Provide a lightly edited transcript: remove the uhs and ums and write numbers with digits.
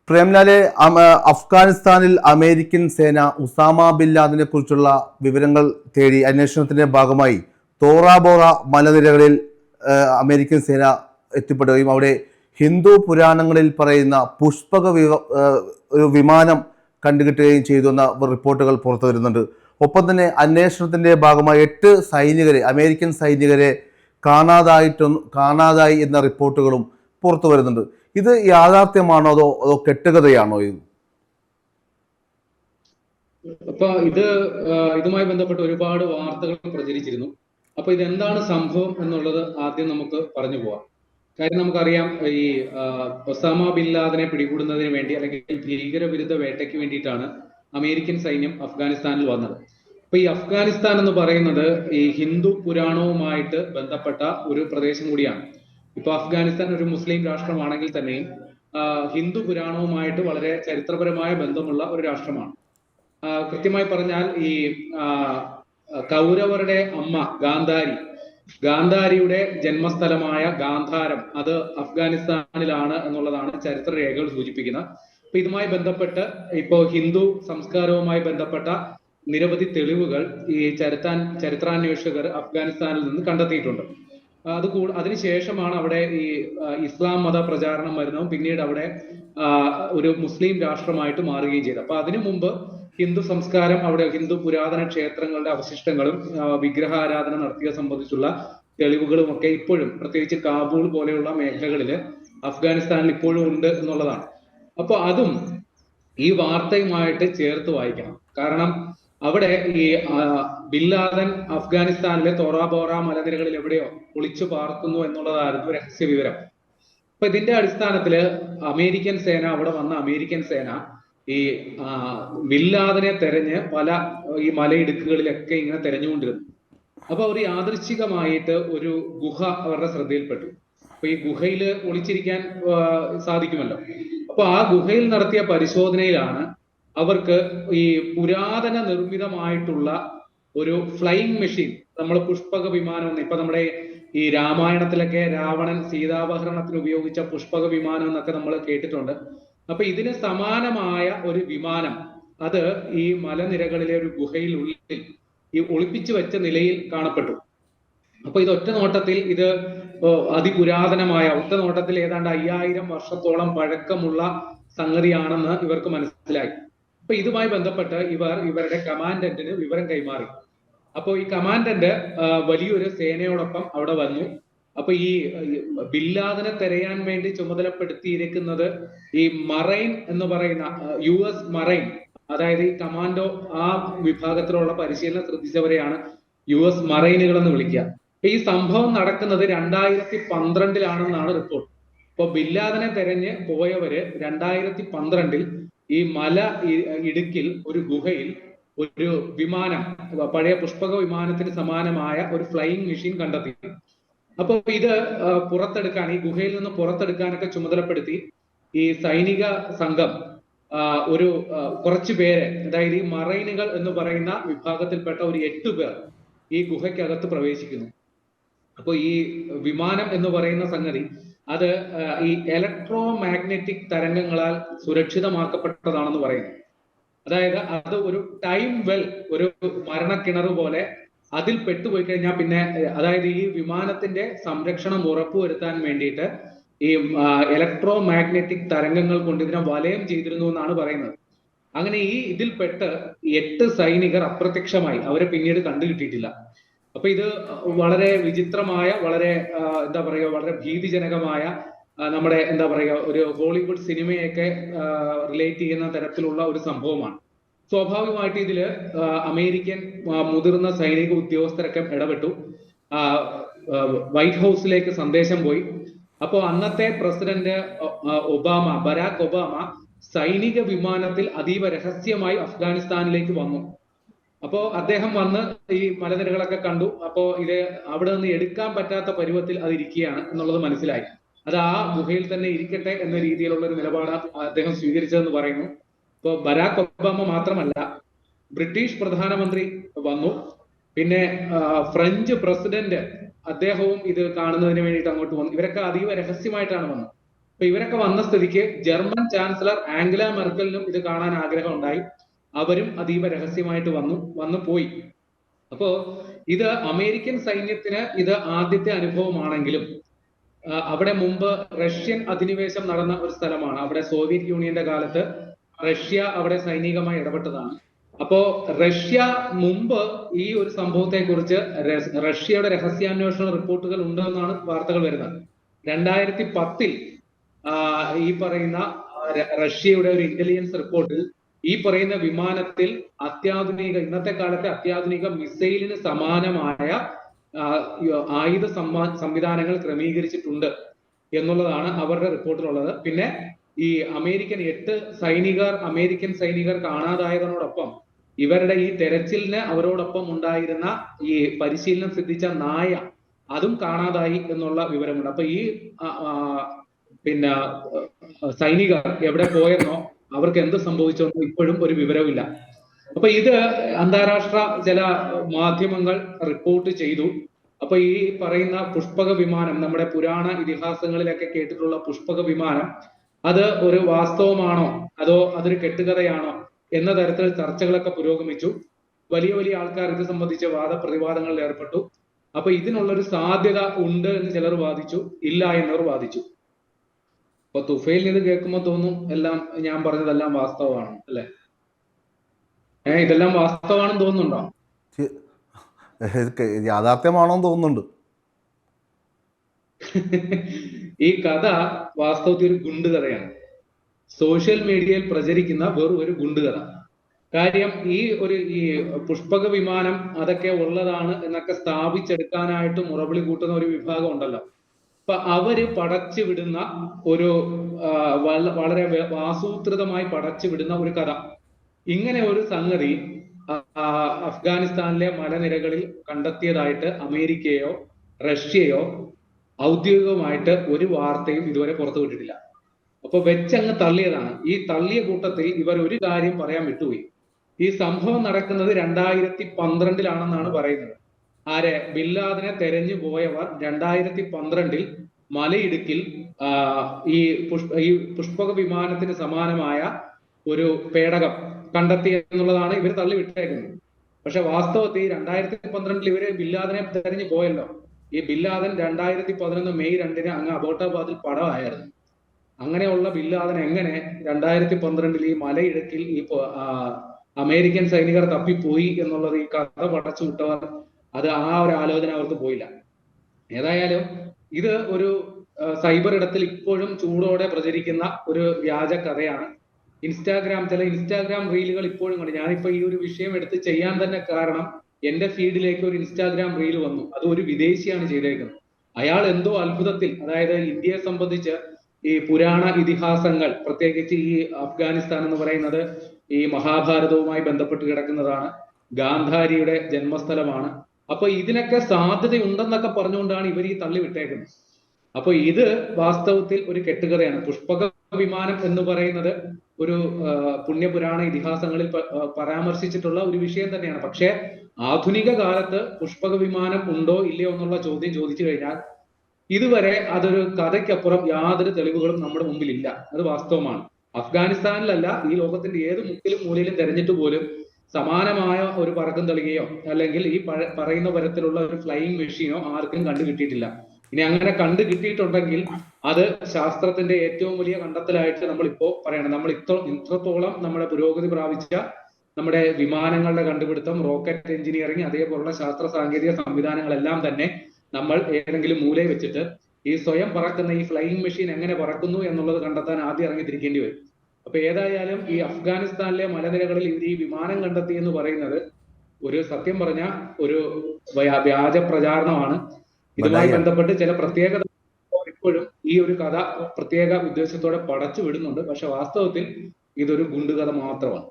പ്രേംലാലെ, അഫ്ഗാനിസ്ഥാനിൽ അമേരിക്കൻ സേന Usama bin ലാദനെ കുറിച്ചുള്ള വിവരങ്ങൾ തേടി അന്വേഷണത്തിന്റെ ഭാഗമായി തോറാബോറ മലനിരകളിൽ അമേരിക്കൻ സേന എത്തിപ്പെടുകയും അവിടെ ഹിന്ദു പുരാണങ്ങളിൽ പറയുന്ന ഒരു വിമാനം കണ്ടുകിട്ടുകയും ചെയ്തു എന്ന റിപ്പോർട്ടുകൾ പുറത്തു വരുന്നുണ്ട്. ഒപ്പം തന്നെ അന്വേഷണത്തിന്റെ ഭാഗമായി 8 സൈനികരെ, അമേരിക്കൻ സൈനികരെ കാണാതായി എന്ന റിപ്പോർട്ടുകളും പുറത്തു വരുന്നുണ്ട്. ഇത് യാഥാർത്ഥ്യമാണോ അതോ കെട്ടുകഥയാണോ ഇത്? അപ്പൊ ഇതുമായി ബന്ധപ്പെട്ട് ഒരുപാട് വാർത്തകൾ പ്രചരിച്ചിരുന്നു. അപ്പൊ ഇതെന്താണ് സംഭവം എന്നുള്ളത് ആദ്യം നമുക്ക് പറഞ്ഞു പോവാം. കാര്യം നമുക്കറിയാം, ഈ ഒസാമ ബിൻ ലാദനെ പിടികൂടുന്നതിന് വേണ്ടി അല്ലെങ്കിൽ ഭീകരവിരുദ്ധ വേട്ടയ്ക്ക് വേണ്ടിയിട്ടാണ് അമേരിക്കൻ സൈന്യം അഫ്ഗാനിസ്ഥാനിൽ വന്നത്. അപ്പൊ ഈ അഫ്ഗാനിസ്ഥാൻ എന്ന് പറയുന്നത് ഈ ഹിന്ദു പുരാണവുമായിട്ട് ബന്ധപ്പെട്ട ഒരു പ്രദേശം കൂടിയാണ്. ഇപ്പൊ അഫ്ഗാനിസ്ഥാൻ ഒരു മുസ്ലിം രാഷ്ട്രമാണെങ്കിൽ തന്നെയും ഹിന്ദു പുരാണവുമായിട്ട് വളരെ ചരിത്രപരമായ ബന്ധമുള്ള ഒരു രാഷ്ട്രമാണ്. കൃത്യമായി പറഞ്ഞാൽ ഈ കൗരവരുടെ അമ്മ ഗാന്ധാരിയുടെ ജന്മസ്ഥലമായ ഗാന്ധാരം അത് അഫ്ഗാനിസ്ഥാനിലാണ് എന്നുള്ളതാണ് ചരിത്ര രേഖകൾ സൂചിപ്പിക്കുന്നത്. അപ്പൊ ഇതുമായി ബന്ധപ്പെട്ട് ഇപ്പോ ഹിന്ദു സംസ്കാരവുമായി ബന്ധപ്പെട്ട നിരവധി തെളിവുകൾ ഈ ചരിത്രാന്വേഷകർ അഫ്ഗാനിസ്ഥാനിൽ നിന്ന് കണ്ടെത്തിയിട്ടുണ്ട്. അതിനുശേഷമാണ് അവിടെ ഈ ഇസ്ലാം മത പ്രചാരണം വരുന്നതും പിന്നീട് അവിടെ ഒരു മുസ്ലിം രാഷ്ട്രമായിട്ട് മാറുകയും ചെയ്തു. അപ്പൊ അതിനു മുമ്പ് ഹിന്ദു സംസ്കാരം, അവിടെ ഹിന്ദു പുരാതന ക്ഷേത്രങ്ങളുടെ അവശിഷ്ടങ്ങളും വിഗ്രഹാരാധന നടത്തിയ സംബന്ധിച്ചുള്ള തെളിവുകളും ഒക്കെ ഇപ്പോഴും, പ്രത്യേകിച്ച് കാബൂൾ പോലെയുള്ള മേഖലകളിൽ അഫ്ഗാനിസ്ഥാനിൽ ഇപ്പോഴും ഉണ്ട് എന്നുള്ളതാണ്. അപ്പൊ അതും ഈ വാർത്തയുമായിട്ട് ചേർത്ത് വായിക്കണം. കാരണം അവിടെ ഈ ബിൻ ലാദൻ അഫ്ഗാനിസ്ഥാനിലെ തോറാബോറ മലനിരകളിൽ എവിടെയോ ഒളിച്ചു പാർക്കുന്നു എന്നുള്ളതായിരുന്നു രഹസ്യ വിവരം. അപ്പൊ ഇതിന്റെ അടിസ്ഥാനത്തില് അവിടെ വന്ന അമേരിക്കൻ സേന ഈ ബിൻ ലാദനെ തെരഞ്ഞ് പല ഈ മലയിടുക്കുകളിലൊക്കെ ഇങ്ങനെ തെരഞ്ഞുകൊണ്ടിരുന്നു. അപ്പൊ അവർ യാദൃശ്ചികമായിട്ട് ഒരു ഗുഹ അവരുടെ ശ്രദ്ധയിൽപ്പെട്ടു. അപ്പൊ ഈ ഗുഹയിൽ ഒളിച്ചിരിക്കാൻ സാധിക്കുമല്ലോ. അപ്പൊ ആ ഗുഹയിൽ നടത്തിയ പരിശോധനയിലാണ് അവർക്ക് ഈ പുരാതന നിർമ്മിതമായിട്ടുള്ള ഒരു ഫ്ലൈയിങ് മെഷീൻ, നമ്മൾ പുഷ്പക വിമാനം, ഇപ്പൊ നമ്മുടെ ഈ രാമായണത്തിലൊക്കെ രാവണൻ സീതാപഹരണത്തിന് ഉപയോഗിച്ച പുഷ്പക വിമാനം എന്നൊക്കെ നമ്മൾ കേട്ടിട്ടുണ്ട്. അപ്പൊ ഇതിന് സമാനമായ ഒരു വിമാനം അത് ഈ മലനിരകളിലെ ഒരു ഗുഹയിൽ ഉള്ളിൽ ഈ ഒളിപ്പിച്ചു വെച്ച നിലയിൽ കാണപ്പെട്ടു. അപ്പൊ ഇത് ഒറ്റ നോട്ടത്തിൽ ഇത് അതിപുരാതനമായ, ഒറ്റ നോട്ടത്തിൽ ഏതാണ്ട് 5000 വർഷത്തോളം പഴക്കമുള്ള സംഗതിയാണെന്ന് ഇവർക്ക് മനസ്സിലായി. അപ്പൊ ഇതുമായി ബന്ധപ്പെട്ട് ഇവരുടെ കമാൻഡന്റിന് വിവരം കൈമാറി. അപ്പോൾ ഈ കമാൻഡന്റ് വലിയൊരു സേനയോടൊപ്പം അവിടെ വന്നു. അപ്പൊ ഈ ബിൻ ലാദനെ തെരയാൻ വേണ്ടി ചുമതലപ്പെടുത്തിയിരിക്കുന്നത് ഈ മറൈൻ എന്ന് പറയുന്ന US മറൈൻ, അതായത് ഈ കമാൻഡോ ആ വിഭാഗത്തിലുള്ള പരിശീലനം ശ്രദ്ധിച്ചവരെയാണ് US മറൈനുകൾ എന്ന് വിളിക്കുക. ഈ സംഭവം നടക്കുന്നത് 2012 റിപ്പോർട്ട്. ഇപ്പൊ ബിൻ ലാദനെ തെരഞ്ഞ് പോയവര് 2012 ഈ മല ഇടുക്കിൽ ഒരു ഗുഹയിൽ ഒരു വിമാനം, പഴയ പുഷ്പക വിമാനത്തിന് സമാനമായ ഒരു ഫ്ലൈയിങ് മെഷീൻ കണ്ടെത്തി. അപ്പൊ ഇത് പുറത്തെടുക്കാൻ, ഈ ഗുഹയിൽ നിന്ന് പുറത്തെടുക്കാനൊക്കെ ചുമതലപ്പെടുത്തി ഈ സൈനിക സംഘം കുറച്ചു പേരെ, അതായത് ഈ മറൈനുകൾ എന്ന് പറയുന്ന വിഭാഗത്തിൽപ്പെട്ട ഒരു 8 പേർ ഈ ഗുഹയ്ക്കകത്ത് പ്രവേശിക്കുന്നു. അപ്പൊ ഈ വിമാനം എന്ന് പറയുന്ന സംഗതി അത് ഈ ഇലക്ട്രോ മാഗ്നറ്റിക് തരംഗങ്ങളാൽ സുരക്ഷിതമാക്കപ്പെട്ടതാണെന്ന് പറയുന്നു. അതായത് അത് ഒരു ടൈം വെൽ, ഒരു മരണക്കിണർ പോലെ അതിൽ പെട്ടുപോയി കഴിഞ്ഞാൽ പിന്നെ, അതായത് ഈ വിമാനത്തിന്റെ സംരക്ഷണം ഉറപ്പുവരുത്താൻ വേണ്ടിയിട്ട് ഈ ഇലക്ട്രോ മാഗ്നറ്റിക് തരംഗങ്ങൾ കൊണ്ട് ഇതിനെ വലയം ചെയ്തിരുന്നു എന്നാണ് പറയുന്നത്. അങ്ങനെ ഇതിൽപ്പെട്ട് 8 സൈനികർ അപ്രത്യക്ഷമായി, അവരെ പിന്നീട് കണ്ടുകിട്ടിയിട്ടില്ല. അപ്പൊ ഇത് വളരെ വിചിത്രമായ, വളരെ വളരെ ഭീതിജനകമായ, നമ്മുടെ ഒരു ഹോളിവുഡ് സിനിമയൊക്കെ റിലേറ്റ് ചെയ്യുന്ന തരത്തിലുള്ള ഒരു സംഭവമാണ്. സ്വാഭാവികമായിട്ട് ഇതില് അമേരിക്കൻ മുതിർന്ന സൈനിക ഉദ്യോഗസ്ഥരൊക്കെ ഇടപെട്ടു. വൈറ്റ് ഹൗസിലേക്ക് സന്ദേശം പോയി. അപ്പോൾ അന്നത്തെ പ്രസിഡന്റ് ബരാക് ഒബാമ സൈനിക വിമാനത്തിൽ അതീവ രഹസ്യമായി അഫ്ഗാനിസ്ഥാനിലേക്ക് വന്നു. അപ്പോ അദ്ദേഹം വന്ന് ഈ മലനിരകളൊക്കെ കണ്ടു. അപ്പോ ഇത് അവിടെ നിന്ന് എടുക്കാൻ പറ്റാത്ത പരുവത്തിൽ അത് ഇരിക്കുകയാണ് എന്നുള്ളത് മനസ്സിലായി. അത് ആ ഗുഹയിൽ തന്നെ ഇരിക്കട്ടെ എന്ന രീതിയിലുള്ള ഒരു നിലപാടാണ് അദ്ദേഹം സ്വീകരിച്ചതെന്ന് പറയുന്നു. ഇപ്പൊ ബരാക് ഒബാമ മാത്രമല്ല, ബ്രിട്ടീഷ് പ്രധാനമന്ത്രി വന്നു, പിന്നെ ഫ്രഞ്ച് പ്രസിഡന്റ് അദ്ദേഹവും ഇത് കാണുന്നതിന് വേണ്ടിയിട്ട് അങ്ങോട്ട് വന്നു. ഇവരൊക്കെ അതീവ രഹസ്യമായിട്ടാണ് വന്നത്. അപ്പൊ ഇവരൊക്കെ വന്ന സ്ഥിതിക്ക് ജർമ്മൻ ചാൻസലർ ആംഗല മെർക്കലിനും ഇത് കാണാൻ ആഗ്രഹം ഉണ്ടായി. അവരും അതീവ രഹസ്യമായിട്ട് വന്നു പോയി. അപ്പോ ഇത് അമേരിക്കൻ സൈന്യത്തിന് ഇത് ആദ്യത്തെ അനുഭവമാണെങ്കിലും അവിടെ മുമ്പ് റഷ്യൻ അധിനിവേശം നടന്ന ഒരു സ്ഥലമാണ്. അവിടെ സോവിയറ്റ് യൂണിയന്റെ കാലത്ത് റഷ്യ അവിടെ സൈനികമായി ഇടപെട്ടതാണ്. അപ്പോ റഷ്യ മുമ്പ് ഈ ഒരു സംഭവത്തെ കുറിച്ച് റഷ്യയുടെ രഹസ്യാന്വേഷണ റിപ്പോർട്ടുകൾ ഉണ്ടെന്നാണ് വാർത്തകൾ വരുന്നത്. 2010 ഈ പറയുന്ന റഷ്യയുടെ ഒരു ഇന്റലിജൻസ് റിപ്പോർട്ടിൽ ഈ പറയുന്ന വിമാനത്തിൽ ഇന്നത്തെ കാലത്തെ അത്യാധുനിക മിസൈലിന് സമാനമായ ആയുധ സംവിധാനങ്ങൾ ക്രമീകരിച്ചിട്ടുണ്ട് എന്നുള്ളതാണ് അവരുടെ റിപ്പോർട്ടിലുള്ളത്. പിന്നെ ഈ അമേരിക്കൻ സൈനികർ കാണാതായതിനോടൊപ്പം ഇവരുടെ ഈ തെരച്ചിലിന് അവരോടൊപ്പം ഉണ്ടായിരുന്ന ഈ പരിശീലനം സിദ്ധിച്ച നായ അതും കാണാതായി എന്നുള്ള വിവരമുണ്ട്. അപ്പൊ ഈ പിന്നെ സൈനികർ എവിടെ പോയെന്നോ അവർക്ക് എന്ത് സംഭവിച്ചെന്നോ ഇപ്പോഴും ഒരു വിവരമില്ല. അപ്പൊ ഇത് അന്താരാഷ്ട്ര ചില മാധ്യമങ്ങൾ റിപ്പോർട്ട് ചെയ്തു. അപ്പൊ ഈ പറയുന്ന പുഷ്പക വിമാനം, നമ്മുടെ പുരാണ ഇതിഹാസങ്ങളിലൊക്കെ കേട്ടിട്ടുള്ള പുഷ്പക വിമാനം, അത് ഒരു വാസ്തവമാണോ അതോ അതൊരു കെട്ടുകഥയാണോ എന്ന തരത്തിൽ ചർച്ചകളൊക്കെ പുരോഗമിച്ചു. വലിയ വലിയ ആൾക്കാർ ഇത് സംബന്ധിച്ച് വാദപ്രതിവാദങ്ങളിൽ ഏർപ്പെട്ടു. അപ്പൊ ഇതിനുള്ളൊരു സാധ്യത ഉണ്ട് എന്ന് ചിലർ വാദിച്ചു, ഇല്ല എന്നവർ വാദിച്ചു. അപ്പൊ തുഫൈലിന് ഇത് കേൾക്കുമ്പോൾ തോന്നും എല്ലാം ഞാൻ പറഞ്ഞതെല്ലാം വാസ്തവമാണ് അല്ലെ? ഇതെല്ലാം വാസ്തവമാണെന്ന് തോന്നുന്നുണ്ടോ? യാഥാർത്ഥ്യമാണോന്ന് തോന്നുന്നുണ്ട്. ഈ കഥ വാസ്തവത്തിൽ ഒരു ഗുണ്ടുകഥയാണ്. സോഷ്യൽ മീഡിയയിൽ പ്രചരിക്കുന്ന വെറും ഒരു ഗുണ്ടുകഥ. കാര്യം ഈ പുഷ്പക വിമാനം അതൊക്കെ ഉള്ളതാണ് എന്നൊക്കെ സ്ഥാപിച്ചെടുക്കാനായിട്ട് മുറവിളി കൂട്ടുന്ന ഒരു വിഭാഗം ഉണ്ടല്ലോ. അപ്പൊ അവര് പടച്ചു വിടുന്ന ഒരു വളരെ ആസൂത്രിതമായി പടച്ചു വിടുന്ന ഒരു കഥ. ഇങ്ങനെ ഒരു സംഗതി അഫ്ഗാനിസ്ഥാനിലെ മലനിരകളിൽ കണ്ടെത്തിയതായിട്ട് അമേരിക്കയോ റഷ്യയോ ഔദ്യോഗികമായിട്ട് ഒരു വാർത്തയും ഇതുവരെ പുറത്തുവിട്ടിട്ടില്ല. അപ്പൊ വെച്ചങ്ങ് തള്ളിയതാണ്. ഈ തള്ളിയ കൂട്ടത്തിൽ ഇവർ ഒരു കാര്യം പറയാൻ വിട്ടുപോയി. ഈ സംഭവം നടക്കുന്നത് 2012 പറയുന്നത്. ബില്ലാദിനെ തെരഞ്ഞു പോയവർ 2012 മലയിടുക്കിൽ ഈ പുഷ്പക വിമാനത്തിന് സമാനമായ ഒരു പേടകം കണ്ടെത്തി എന്നുള്ളതാണ് ഇവർ തള്ളിവിട്ടേക്കുന്നത്. പക്ഷെ വാസ്തവത്തിൽ 2012 ഇവര് ബില്ലാദിനെ തെരഞ്ഞു പോയല്ലോ. ഈ ബില്ലാദൻ 2011 മെയ് 2 അങ്ങ് അബോട്ടാബാദിൽ പടമായിരുന്നു. അങ്ങനെയുള്ള ബില്ലാദൻ എങ്ങനെ 2012 ഈ മലയിടുക്കിൽ ഈ അമേരിക്കൻ സൈനികർ തപ്പിപ്പോയി എന്നുള്ളത് ഈ കഥ പടച്ചു വിട്ടവർ അത് ഒരു ആലോചന അവർക്ക് പോയില്ല. ഏതായാലും ഇത് ഒരു സൈബർ ഇടത്തിൽ ഇപ്പോഴും ചൂടോടെ പ്രചരിക്കുന്ന ഒരു വ്യാജ കഥയാണ്. ചില ഇൻസ്റ്റാഗ്രാം റീലുകൾ ഇപ്പോഴും കണ്ടു. ഞാനിപ്പോ ഈ ഒരു വിഷയം എടുത്ത് ചെയ്യാൻ തന്നെ കാരണം എന്റെ ഫീഡിലേക്ക് ഒരു ഇൻസ്റ്റാഗ്രാം റീൽ വന്നു. അത് ഒരു വിദേശിയാണ് ചെയ്തേക്കുന്നത്. അയാൾ എന്തോ അത്ഭുതത്തിൽ, അതായത് ഇന്ത്യയെ സംബന്ധിച്ച് ഈ പുരാണ ഇതിഹാസങ്ങൾ, പ്രത്യേകിച്ച് ഈ അഫ്ഗാനിസ്ഥാൻ എന്ന് പറയുന്നത് ഈ മഹാഭാരതവുമായി ബന്ധപ്പെട്ട് കിടക്കുന്നതാണ്. ഗാന്ധാരിയുടെ ജന്മസ്ഥലമാണ്. അപ്പൊ ഇതിനൊക്കെ സാധ്യതയുണ്ടെന്നൊക്കെ പറഞ്ഞുകൊണ്ടാണ് ഇവർ ഈ തള്ളിവിട്ടേക്കുന്നത്. അപ്പൊ ഇത് വാസ്തവത്തിൽ ഒരു കെട്ടുകഥയാണ്. പുഷ്പക വിമാനം എന്ന് പറയുന്നത് ഒരു പുണ്യപുരാണ ഇതിഹാസങ്ങളിൽ പരാമർശിച്ചിട്ടുള്ള ഒരു വിഷയം തന്നെയാണ്. പക്ഷെ ആധുനിക കാലത്ത് പുഷ്പക വിമാനം ഉണ്ടോ ഇല്ലയോ എന്നുള്ള ചോദ്യം ചോദിച്ചു കഴിഞ്ഞാൽ ഇതുവരെ അതൊരു കഥയ്ക്കപ്പുറം യാതൊരു തെളിവുകളും നമ്മുടെ മുമ്പിൽ ഇല്ല. അത് വാസ്തവമാണ്. അഫ്ഗാനിസ്ഥാനിലല്ല, ഈ ലോകത്തിന്റെ ഏത് മുക്കിലും മൂലയിലും തെരഞ്ഞിട്ട് പോലും സമാനമായ ഒരു പറക്കം തെളികയോ അല്ലെങ്കിൽ ഈ പറയുന്ന തരത്തിലുള്ള ഒരു ഫ്ലൈയിങ് മെഷീനോ ആർക്കും കണ്ടു കിട്ടിയിട്ടില്ല. ഇനി അങ്ങനെ കണ്ടു കിട്ടിയിട്ടുണ്ടെങ്കിൽ അത് ശാസ്ത്രത്തിന്റെ ഏറ്റവും വലിയ കണ്ടെത്തലായിട്ട് നമ്മൾ ഇപ്പോ പറയണം. നമ്മൾ ഇത്രത്തോളം നമ്മുടെ പുരോഗതി പ്രാപിച്ച നമ്മുടെ വിമാനങ്ങളുടെ കണ്ടുപിടുത്തം, റോക്കറ്റ് എഞ്ചിനീയറിംഗ്, അതേപോലുള്ള ശാസ്ത്ര സാങ്കേതിക സംവിധാനങ്ങളെല്ലാം തന്നെ നമ്മൾ ഏതെങ്കിലും മൂലയിൽ വെച്ചിട്ട് ഈ സ്വയം പറക്കുന്ന ഈ ഫ്ലൈയിങ് മെഷീൻ എങ്ങനെ പറക്കുന്നു എന്നുള്ളത് കണ്ടെത്താൻ ആദ്യം ഇറങ്ങിത്തിരിക്കേണ്ടി വരും. അപ്പൊ ഏതായാലും ഈ അഫ്ഗാനിസ്ഥാനിലെ മലനിരകളിൽ ഇവർ ഈ വിമാനം കണ്ടെത്തി എന്ന് പറയുന്നത് ഒരു സത്യം പറഞ്ഞ ഒരു വ്യാജ പ്രചാരണമാണ്. ഇതുമായി ബന്ധപ്പെട്ട് ചില പ്രത്യേകത ഇപ്പോഴും ഈ ഒരു കഥ പ്രത്യേക ഉദ്ദേശത്തോടെ പടച്ചു വിടുന്നുണ്ട്. പക്ഷെ വാസ്തവത്തിൽ ഇതൊരു ഗുണ്ടുകഥ മാത്രമാണ്.